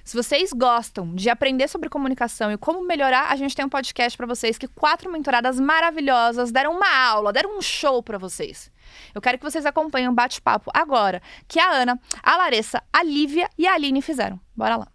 Se vocês gostam de aprender sobre comunicação e como melhorar, a gente tem um podcast para vocês que 4 mentoradas maravilhosas deram uma aula, deram um show para vocês. Eu quero que vocês acompanhem um bate-papo agora, que a Ana, a Larissa, a Lívia e a Aline fizeram. Bora lá.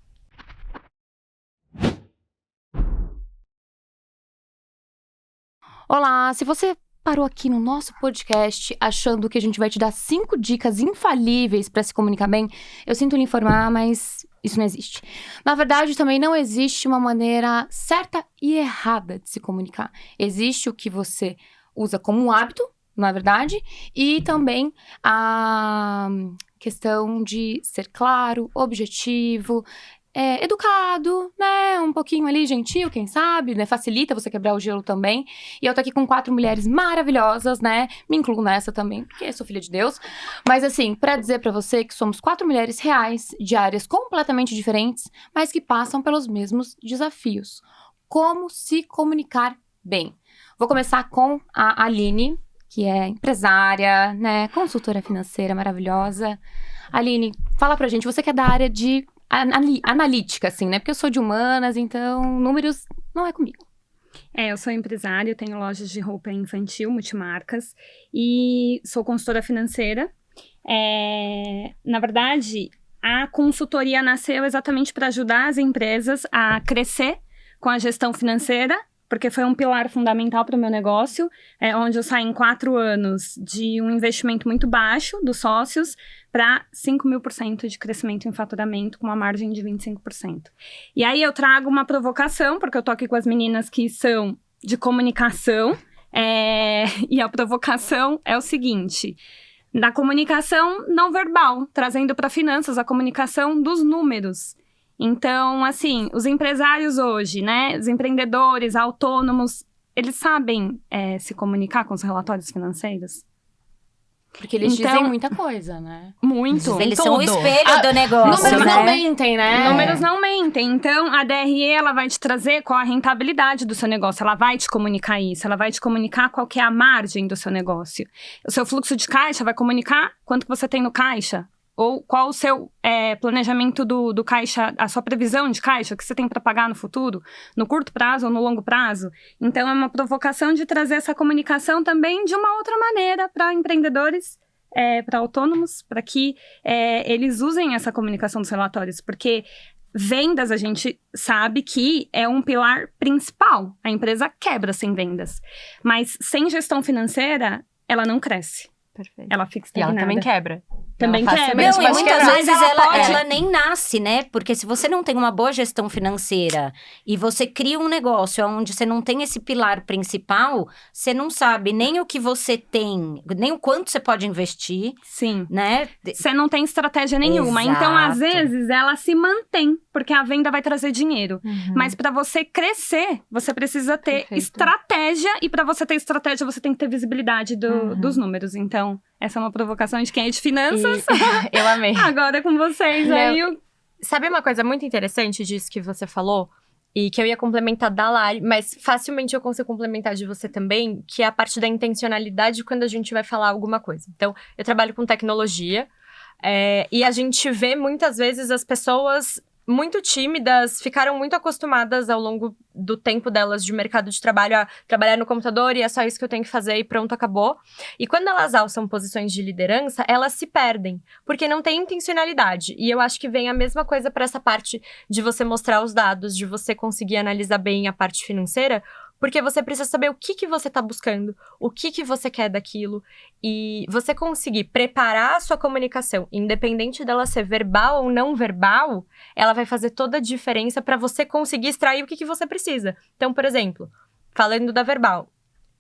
Olá, se você parou aqui no nosso podcast achando que a gente vai te dar 5 dicas infalíveis para se comunicar bem, eu sinto lhe informar, mas isso não existe. Na verdade, também não existe uma maneira certa e errada de se comunicar. Existe o que você usa como um hábito, não é verdade? E também a questão de ser claro, objetivo, educado, né? Um pouquinho ali gentil, quem sabe, né? Facilita você quebrar o gelo também. E eu tô aqui com 4 mulheres maravilhosas, né? Me incluo nessa também, porque eu sou filha de Deus. Mas assim, pra dizer pra você que somos 4 mulheres reais, de áreas completamente diferentes, mas que passam pelos mesmos desafios. Como se comunicar bem? Vou começar com a Aline, que é empresária, né? Consultora financeira maravilhosa. Aline, fala pra gente, você que é da área de analítica, assim, né? Porque eu sou de humanas, então números não é comigo. Eu sou empresária, eu tenho lojas de roupa infantil, multimarcas, e sou consultora financeira. Na verdade, a consultoria nasceu exatamente para ajudar as empresas a crescer com a gestão financeira, porque foi um pilar fundamental para o meu negócio, onde eu saí em 4 anos de um investimento muito baixo dos sócios para 5.000% de crescimento em faturamento, com uma margem de 25%. E aí eu trago uma provocação, porque eu tô aqui com as meninas que são de comunicação, e a provocação é o seguinte: na comunicação não verbal, trazendo para finanças a comunicação dos números. Então, assim, os empresários hoje, né, os empreendedores, autônomos, eles sabem se comunicar com os relatórios financeiros? Porque eles dizem muita coisa, né? Muito. Eles são o espelho do negócio, números né? não mentem, né? Números não mentem. Então, a DRE, ela vai te trazer qual a rentabilidade do seu negócio. Ela vai te comunicar isso. Ela vai te comunicar qual que é a margem do seu negócio. O seu fluxo de caixa vai comunicar quanto que você tem no caixa. Ou qual o seu planejamento do caixa, a sua previsão de caixa, que você tem para pagar no futuro, no curto prazo ou no longo prazo. Então, é uma provocação de trazer essa comunicação também de uma outra maneira para empreendedores, para autônomos, para que eles usem essa comunicação dos relatórios. Porque vendas, a gente sabe que é um pilar principal. A empresa quebra sem vendas. Mas sem gestão financeira, ela não cresce. Perfeito. Ela fica E ela estagnada. também quebra. Também quebra. Não, e muitas vezes ela ela nem nasce, né? Porque se você não tem uma boa gestão financeira e você cria um negócio onde você não tem esse pilar principal, você não sabe nem o que você tem, nem o quanto você pode investir. Sim. Né? Você não tem estratégia nenhuma. Exato. Então, às vezes, ela se mantém, porque a venda vai trazer dinheiro. Uhum. Mas para você crescer, você precisa ter Perfeito. estratégia. E para você ter estratégia, você tem que ter visibilidade dos números. Então, essa é uma provocação de quem é de finanças. Eu amei. Agora é com vocês. Aí Sabe uma coisa muito interessante disso que você falou? E que eu ia complementar da Lari, mas facilmente eu consigo complementar de você também, que é a parte da intencionalidade quando a gente vai falar alguma coisa. Então, eu trabalho com tecnologia, e a gente vê muitas vezes as pessoas muito tímidas, ficaram muito acostumadas ao longo do tempo delas de mercado de trabalho a trabalhar no computador e é só isso que eu tenho que fazer e pronto, acabou. E quando elas alçam posições de liderança, elas se perdem, porque não tem intencionalidade. E eu acho que vem a mesma coisa para essa parte de você mostrar os dados, de você conseguir analisar bem a parte financeira, porque você precisa saber o que você está buscando, o que você quer daquilo. E você conseguir preparar a sua comunicação, independente dela ser verbal ou não verbal, ela vai fazer toda a diferença para você conseguir extrair o que você precisa. Então, por exemplo, falando da verbal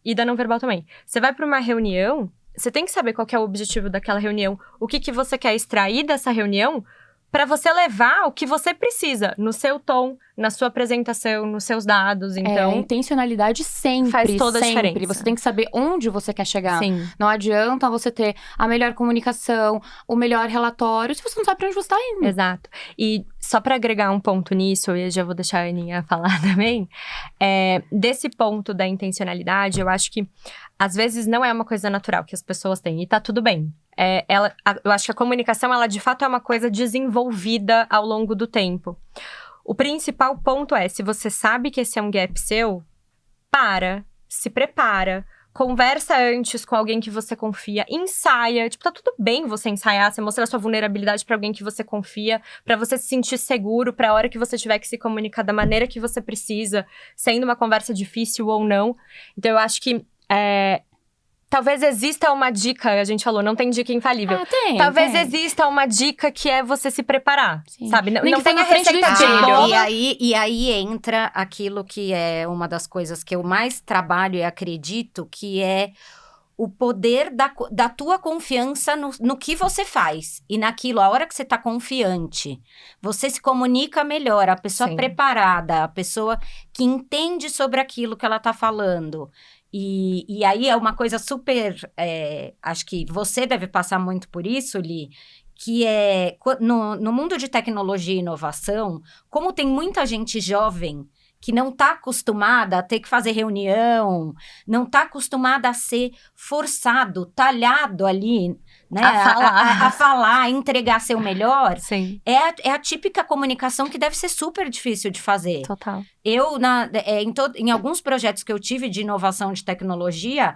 e da não verbal também. Você vai para uma reunião, você tem que saber qual que é o objetivo daquela reunião, o que você quer extrair dessa reunião, para você levar o que você precisa no seu tom, na sua apresentação, nos seus dados. Então, intencionalidade sempre, faz toda a sempre. diferença. Você tem que saber onde você quer chegar. Sim. Não adianta você ter a melhor comunicação, o melhor relatório, se você não sabe pra onde você tá indo. Exato. E só para agregar um ponto nisso, e eu já vou deixar a Aninha falar também, desse ponto da intencionalidade, eu acho que às vezes não é uma coisa natural que as pessoas têm, e tá tudo bem. Eu acho que a comunicação, ela de fato é uma coisa desenvolvida ao longo do tempo. O principal ponto é, se você sabe que esse é um gap seu, se prepara, conversa antes com alguém que você confia, ensaia. Tipo, tá tudo bem você ensaiar, você mostrar sua vulnerabilidade pra alguém que você confia, pra você se sentir seguro pra hora que você tiver que se comunicar da maneira que você precisa, sendo uma conversa difícil ou não. Então, eu acho que talvez exista uma dica, a gente falou, não tem dica infalível. Talvez exista uma dica que é você se preparar, sabe? Não que tem tá a na frente do receita de espelho. bolo. E aí entra aquilo que é uma das coisas que eu mais trabalho e acredito, que é o poder da tua confiança no que você faz. E naquilo, a hora que você tá confiante, você se comunica melhor, a pessoa Sim. preparada, a pessoa que entende sobre aquilo que ela tá falando. E aí é uma coisa super, acho que você deve passar muito por isso, Li, que no mundo de tecnologia e inovação, como tem muita gente jovem que não está acostumada a ter que fazer reunião, não está acostumada a ser forçado, talhado ali, né? A falar, a entregar seu melhor. Sim, É a típica comunicação que deve ser super difícil de fazer. total. Eu, em alguns projetos que eu tive de inovação de tecnologia,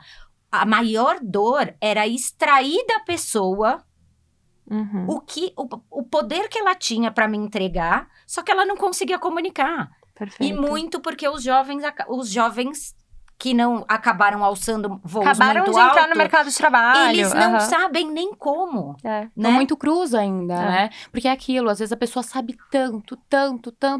a maior dor era extrair da pessoa Uhum. o poder que ela tinha para me entregar, só que ela não conseguia comunicar. Perfeito. E muito porque os jovens que não acabaram alçando voos Acabaram muito de entrar alto, no mercado de trabalho. eles não aham. sabem nem como, É. né? Tô muito cruz ainda, né? Porque é aquilo, às vezes a pessoa sabe tanto,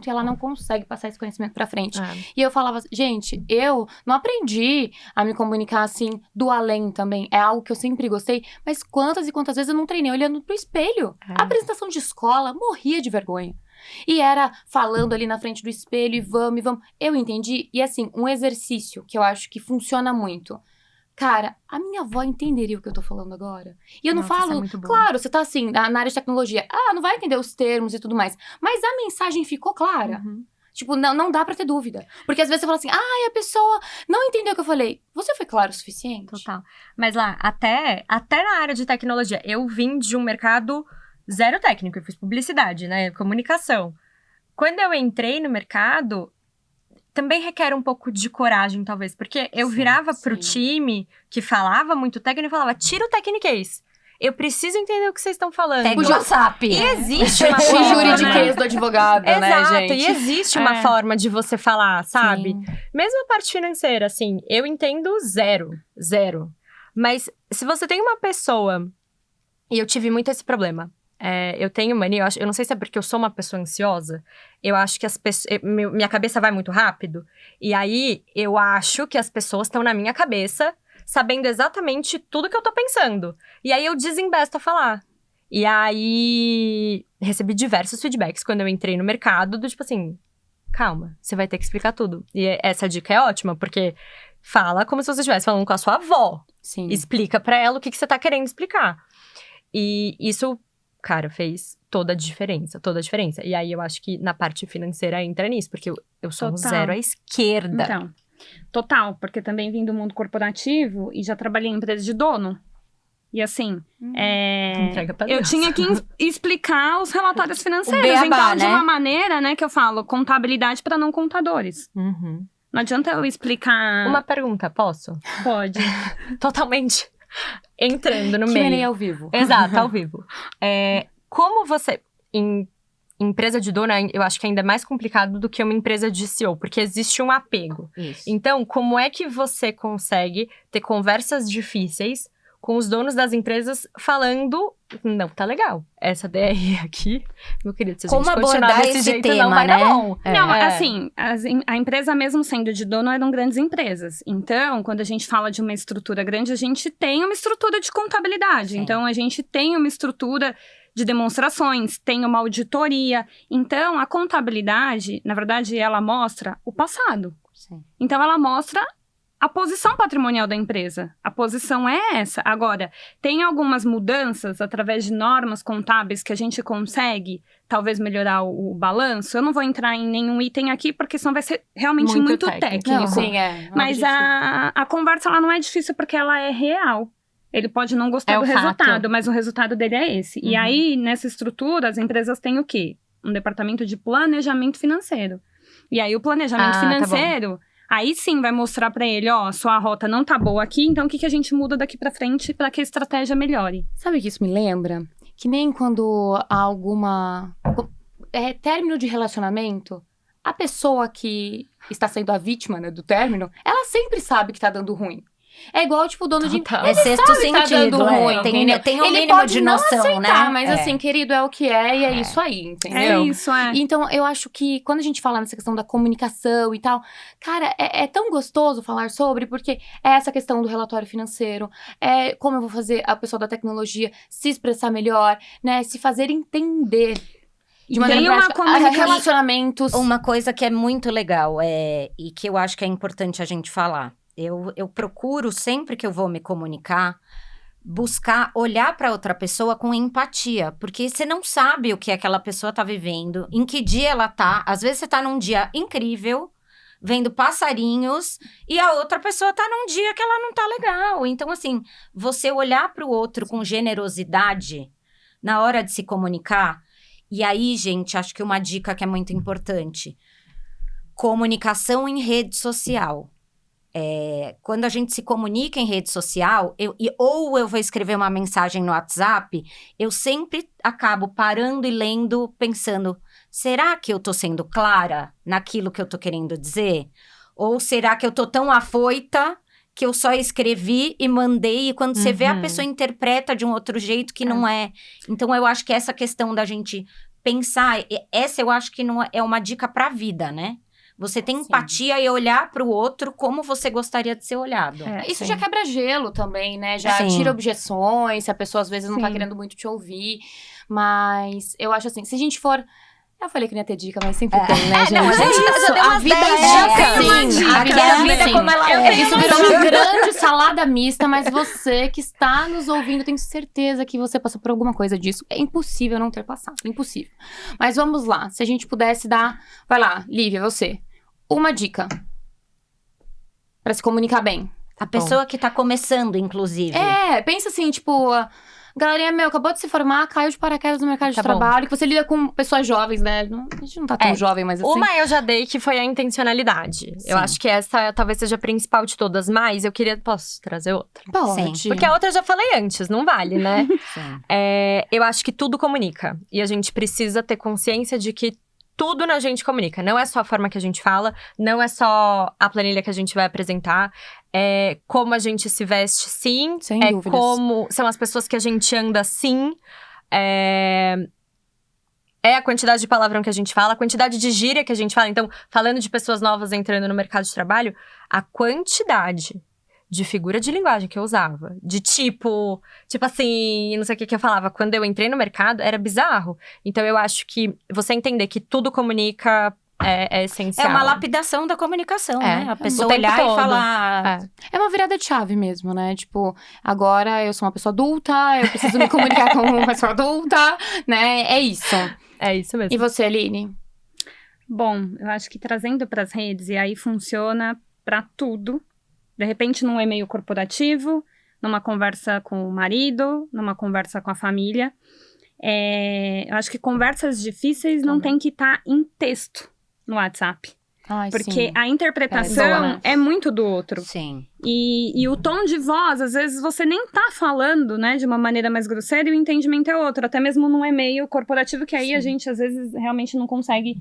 e ela não consegue passar esse conhecimento pra frente. E eu falava, gente, eu não aprendi a me comunicar assim, do além também. É algo que eu sempre gostei, mas quantas e quantas vezes eu não treinei olhando pro espelho. É. A apresentação de escola, morria de vergonha. E era falando ali na frente do espelho e vamos. Eu entendi. E assim, um exercício que eu acho que funciona muito. Cara, a minha avó entenderia o que eu tô falando agora. E eu não Nossa, isso é falo, muito bom. claro, você tá assim, na área de tecnologia. Não vai entender os termos e tudo mais. Mas a mensagem ficou clara. Uhum. Tipo, não dá pra ter dúvida. Porque às vezes você fala assim, a pessoa não entendeu o que eu falei. Você foi claro o suficiente? Total. Mas lá, até na área de tecnologia, eu vim de um mercado zero técnico. Eu fiz publicidade, né? Comunicação. Quando eu entrei no mercado, também requer um pouco de coragem, talvez. Porque eu virava pro time que falava muito técnico e falava, tira o tecniquez. Eu preciso entender o que vocês estão falando. Pega o WhatsApp. E existe uma O forma, juridiquês do advogado, né, Exato, gente? e existe uma forma de você falar, sabe? Sim. Mesmo a parte financeira, assim, eu entendo zero. Mas se você tem uma pessoa, e eu tive muito esse problema, eu tenho mania, eu não sei se é porque eu sou uma pessoa ansiosa, eu acho que minha cabeça vai muito rápido, e aí eu acho que as pessoas estão na minha cabeça, sabendo exatamente tudo que eu tô pensando. E aí eu desembesto a falar. E aí recebi diversos feedbacks quando eu entrei no mercado, do tipo assim, calma, você vai ter que explicar tudo. E essa dica é ótima, porque fala como se você estivesse falando com a sua avó. Sim. Explica pra ela o que você tá querendo explicar. E isso, cara, fez toda a diferença. E aí eu acho que na parte financeira entra nisso, porque eu sou um Total. zero à esquerda. Então, total, porque também vim do mundo corporativo e já trabalhei em empresa de dono. E assim, Entrega pra eu Deus. tinha que explicar os relatórios financeiros. beabá, Então, de né? uma maneira, né, que eu falo, contabilidade para não contadores. Uhum. Não adianta eu explicar. Uma pergunta, posso? Pode. Totalmente entrando no Q&A meio. ao vivo. Exato, ao vivo. Como você... Em empresa de dono, eu acho que ainda é mais complicado do que uma empresa de CEO, porque existe um apego. Isso. Então, como é que você consegue ter conversas difíceis com os donos das empresas falando, não, tá legal, essa DR aqui, meu querido, se a Como gente continuar abordar desse esse jeito, tema, não vai né? dar bom. Não, assim, a empresa mesmo sendo de dono eram grandes empresas. Então, quando a gente fala de uma estrutura grande, a gente tem uma estrutura de contabilidade. Sim. Então, a gente tem uma estrutura de demonstrações, tem uma auditoria. Então, a contabilidade, na verdade, ela mostra o passado. Sim. Então, ela mostra a posição patrimonial da empresa. A posição é essa. Agora, tem algumas mudanças através de normas contábeis que a gente consegue, talvez, melhorar o balanço. Eu não vou entrar em nenhum item aqui, porque senão vai ser realmente muito técnico. Não, sim, Mas a conversa ela não é difícil porque ela é real. Ele pode não gostar do resultado, mas o resultado dele é esse. E aí, nessa estrutura, as empresas têm o quê? Um departamento de planejamento financeiro. E aí, o planejamento financeiro... Aí sim vai mostrar pra ele, ó, sua rota não tá boa aqui, então o que a gente muda daqui pra frente pra que a estratégia melhore. Sabe o que isso me lembra? Que nem quando há alguma... término de relacionamento, a pessoa que está sendo a vítima, né, do término, ela sempre sabe que tá dando ruim. É igual, tipo, o dono de empresa. É sexto sabe que tá sentido, dando ruim, tem um ele mínimo pode de não noção, aceitar, né? mas assim, querido, é o que é e é isso aí, entendeu? É isso, Então, eu acho que quando a gente fala nessa questão da comunicação e tal, cara, é tão gostoso falar sobre, porque é essa questão do relatório financeiro, é como eu vou fazer a pessoa da tecnologia se expressar melhor, né, se fazer entender. De maneira prática, relacionamentos. Uma coisa que é muito legal e que eu acho que é importante a gente falar. Eu procuro, sempre que eu vou me comunicar, buscar olhar para outra pessoa com empatia. Porque você não sabe o que aquela pessoa tá vivendo, em que dia ela tá. Às vezes você tá num dia incrível, vendo passarinhos, e a outra pessoa tá num dia que ela não tá legal. Então, assim, você olhar para o outro com generosidade na hora de se comunicar. E aí, gente, acho que uma dica que é muito importante. Comunicação em rede social. Quando a gente se comunica em rede social, ou eu vou escrever uma mensagem no WhatsApp, eu sempre acabo parando e lendo, pensando, será que eu tô sendo clara naquilo que eu tô querendo dizer? Ou será que eu tô tão afoita que eu só escrevi e mandei, e quando você vê, a pessoa interpreta de um outro jeito que não é. Então, eu acho que essa questão da gente pensar, essa eu acho que não é uma dica pra vida, né? Você tem empatia e olhar para o outro como você gostaria de ser olhado. Isso já quebra gelo também, né? Já tira objeções, se a pessoa às vezes não tá querendo muito te ouvir. Mas eu acho assim, se a gente for... Eu falei que não ia ter dica, mas sempre tem, né, gente? Não, a gente já deu a vida é sim. A vida é como ela é. Isso virou uma grande salada mista, mas você que está nos ouvindo, tenho certeza que você passou por alguma coisa disso. É impossível não ter passado, impossível. Mas vamos lá, se a gente pudesse dar... Vai lá, Lívia, você. Uma dica pra se comunicar bem. A pessoa que tá começando, inclusive. Pensa assim, tipo... Galerinha, acabou de se formar, caiu de paraquedas no mercado de trabalho, que você lida com pessoas jovens, né? A gente não tá tão jovem, mas assim... Uma eu já dei, que foi a intencionalidade. Sim. Eu acho que essa talvez seja a principal de todas, mas eu queria... Posso trazer outra? Pode. Sim. Porque a outra eu já falei antes, não vale, né? Sim. Eu acho que tudo comunica. E a gente precisa ter consciência de que tudo na gente comunica. Não é só a forma que a gente fala, não é só a planilha que a gente vai apresentar. É como a gente se veste, sim. Sem dúvidas. Como são as pessoas que a gente anda, sim. É a quantidade de palavrão que a gente fala, a quantidade de gíria que a gente fala. Então, falando de pessoas novas entrando no mercado de trabalho, a quantidade de figura de linguagem que eu usava. De tipo assim, não sei o que eu falava. Quando eu entrei no mercado, era bizarro. Então, eu acho que você entender que tudo comunica é essencial. É uma lapidação da comunicação, né? A pessoa olhar todo. E falar... É uma virada de chave mesmo, né? Tipo, agora eu sou uma pessoa adulta, eu preciso me comunicar como uma pessoa adulta, né? É isso. É isso mesmo. E você, Aline? Bom, eu acho que trazendo para as redes, e aí funciona para tudo. De repente, num e-mail corporativo, numa conversa com o marido, numa conversa com a família. Eu acho que conversas difíceis não tem que estar em texto no WhatsApp. Porque sim. a interpretação é muito do outro. Sim. E o tom de voz, às vezes, você nem tá falando, né, de uma maneira mais grosseira e o entendimento é outro. Até mesmo num e-mail corporativo, que aí a gente, às vezes, realmente não consegue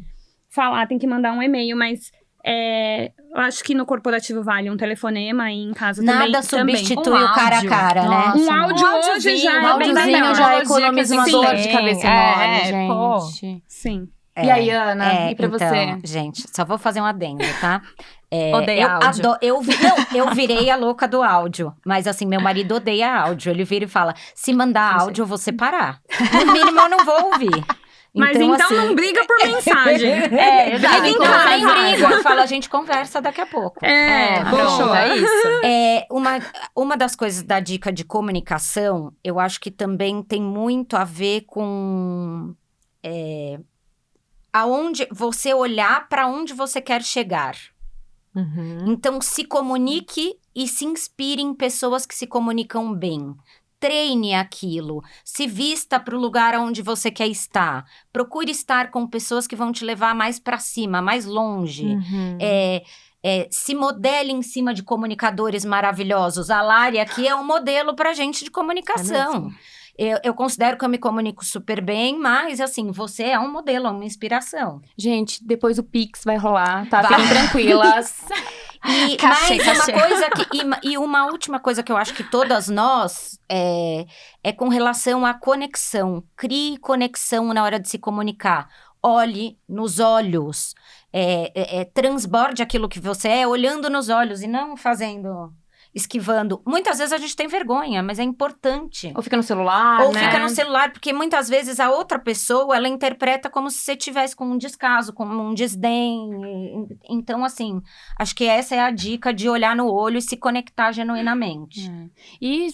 falar, tem que mandar um e-mail, mas... eu acho que no corporativo vale um telefonema e em casa também. Nada substitui o cara a cara, né? Nossa, um áudio hoje já um áudiozinho já economiza uma dor de cabeça enorme, gente. Sim. E aí, Ana? E pra então, você? Gente, só vou fazer um adendo, tá? Odeio áudio. Eu virei a louca do áudio. Mas assim, meu marido odeia áudio. Ele vira e fala, se mandar áudio, eu vou separar. No mínimo, eu não vou ouvir. Mas então assim, não briga por mensagem. Exato. Briga em Então, casa. nem briga. Eu falo, a gente conversa daqui a pouco. Fechou, é isso. Uma das coisas da dica de comunicação, eu acho que também tem muito a ver com aonde você olhar para onde você quer chegar. Uhum. Então, se comunique e se inspire em pessoas que se comunicam bem. Treine aquilo, se vista para o lugar onde você quer estar. Procure estar com pessoas que vão te levar mais para cima, mais longe. Uhum. Se modele em cima de comunicadores maravilhosos. A Lari aqui é um modelo para gente de comunicação. Eu considero que eu me comunico super bem, mas assim, você é um modelo, é uma inspiração. Gente, depois o Pix vai rolar, tá? Fiquem tranquilas. Uma última coisa que eu acho que todas nós é com relação à conexão. Crie conexão na hora de se comunicar. Olhe nos olhos. Transborde aquilo que você é olhando nos olhos e não esquivando. Muitas vezes a gente tem vergonha, mas é importante. Ou fica no celular, Ou né? fica no celular, porque muitas vezes a outra pessoa, ela interpreta como se você tivesse com um descaso, com um desdém. Então, assim, acho que essa é a dica de olhar no olho e se conectar genuinamente. E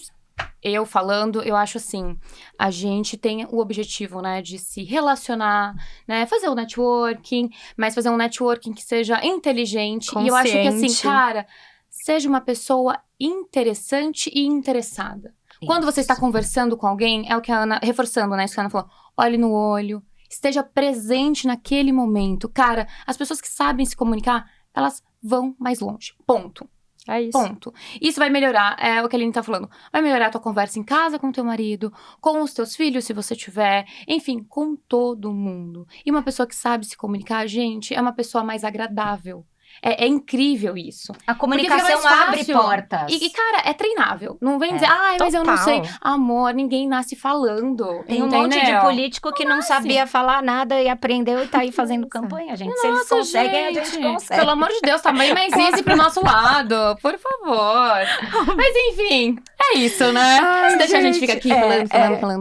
eu falando, eu acho assim, a gente tem o objetivo, né, de se relacionar, né, fazer o networking, mas fazer um networking que seja inteligente. E eu acho que assim, Consciente. cara, seja uma pessoa interessante e interessada. Quando você está conversando com alguém, é o que a Ana, reforçando, né, isso que a Ana falou, olhe no olho, esteja presente naquele momento. Cara, as pessoas que sabem se comunicar, elas vão mais longe, ponto. É isso. Ponto. Isso vai melhorar, é o que a Aline tá falando, vai melhorar a tua conversa em casa com teu marido, com os teus filhos, se você tiver, enfim, com todo mundo. E uma pessoa que sabe se comunicar, gente, é uma pessoa mais agradável. É incrível isso. A Porque comunicação fica mais abre fácil. portas. E, cara, é treinável. Não vem dizer, mas eu não Total. sei. Amor, ninguém nasce falando. Tem um monte de entendeu? político que não sabia falar nada e aprendeu e tá aí fazendo campanha, gente. Se eles conseguem, a gente consegue. Pelo amor de Deus, tá bem mais easy pro nosso lado. Por favor. Mas enfim, é isso, né? Deixa a gente ficar aqui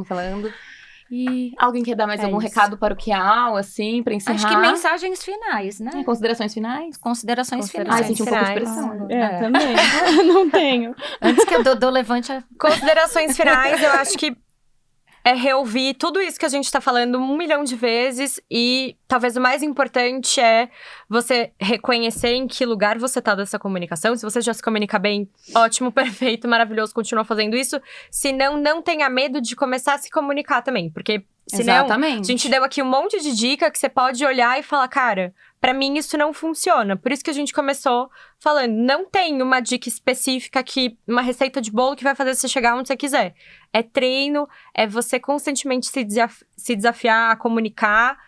falando. E alguém quer dar mais algum recado paroquial, assim, pra encerrar? Acho que mensagens finais, né? Considerações finais? Considerações finais. Ai, senti um pouco de finais. pressão. Também. Não tenho. Antes que a Dodô levante a... Considerações finais, eu acho que é reouvir tudo isso que a gente tá falando 1 milhão de vezes e talvez o mais importante é você reconhecer em que lugar você tá dessa comunicação. Se você já se comunica bem, ótimo, perfeito, maravilhoso, continua fazendo isso. Se não tenha medo de começar a se comunicar também, porque senão Exatamente. a gente deu aqui um monte de dica que você pode olhar e falar, cara, pra mim isso não funciona. Por isso que a gente começou falando, não tem uma dica específica uma receita de bolo que vai fazer você chegar onde você quiser. É treino, é você constantemente se desafiar a comunicar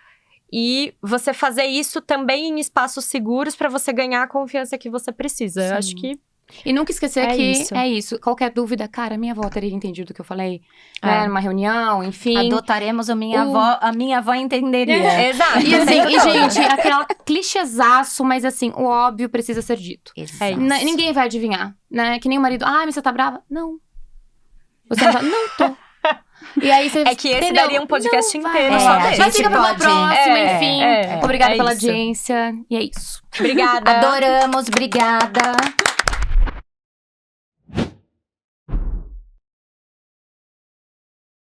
e você fazer isso também em espaços seguros pra você ganhar a confiança que você precisa. Eu acho que E nunca esquecer É que isso. é isso. Qualquer dúvida, cara, minha avó teria entendido o que eu falei. Né, numa reunião, enfim. Adotaremos a minha avó entenderia. Exato. E assim, gente, aquela clichêzaço, mas assim, o óbvio precisa ser dito. É isso. Ninguém vai adivinhar, né? Que nem o marido, mas você tá brava? Não. Você não tá, não tô. E aí você, É que esse entendeu? daria um podcast Não inteiro vai. só a dele. Mas gente fica pra uma pode. próxima, enfim. Obrigada é pela isso. audiência. E é isso. Obrigada. Adoramos, obrigada.